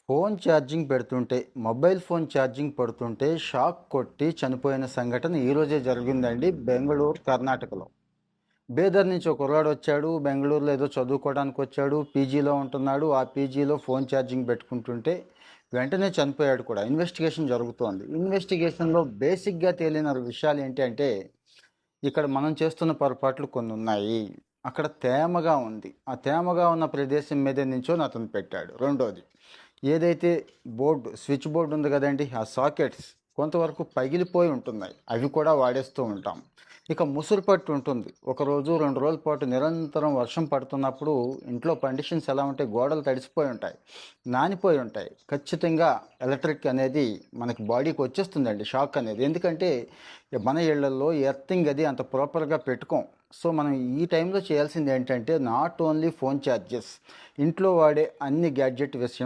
Phone charging పెడుతుంటే mobile phone charging పడుతుంటే shock కొట్టి చనిపోయిన సంఘటన ఈరోజే జరిగిందండి బెంగళూరు కర్ణాటకలో. బీదర్ నుంచి ఒక కుర్రాడు వచ్చాడు. బెంగళూరులో ఏదో చదువుకోవడానికి వచ్చాడు. పీజీలో ఉంటున్నాడు. ఆ పీజీలో ఫోన్ ఛార్జింగ్ పెట్టుకుంటుంటే వెంటనే చనిపోయాడు కూడా. ఇన్వెస్టిగేషన్ జరుగుతోంది. ఇన్వెస్టిగేషన్లో బేసిక్గా తేలిన విషయాలు ఏంటి అంటే, ఇక్కడ మనం చేస్తున్న పొరపాట్లు కొన్ని ఉన్నాయి. అక్కడ తేమగా ఉంది. ఆ తేమగా ఉన్న ప్రదేశం మీద నించొని అతను పెట్టాడు. రెండోది, ఏదైతే స్విచ్ బోర్డు ఉంది కదండి, ఆ సాకెట్స్ కొంతవరకు పగిలిపోయి ఉంటున్నాయి. అవి కూడా వాడేస్తూ ఉంటాం. ఇక ముసురు పట్టు ఉంటుంది. ఒకరోజు 2 రోజుల పాటు నిరంతరం వర్షం పడుతున్నప్పుడు ఇంట్లో కండిషన్స్ ఎలా ఉంటాయి, గోడలు తడిసిపోయి ఉంటాయి, నానిపోయి ఉంటాయి. ఖచ్చితంగా ఎలక్ట్రిక్ అనేది మనకి బాడీకి వచ్చేస్తుందండి, షాక్ అనేది. ఎందుకంటే మన ఇళ్లలో ఎర్తింగ్ అది అంత ప్రాపర్గా పెట్టుకోం. సో మనం ఈ టైంలో చేయాల్సింది ఏంటంటే, నాట్ ఓన్లీ ఫోన్ ఛార్జెస్, ఇంట్లో వాడే అన్ని గ్యాడ్జెట్ విషయం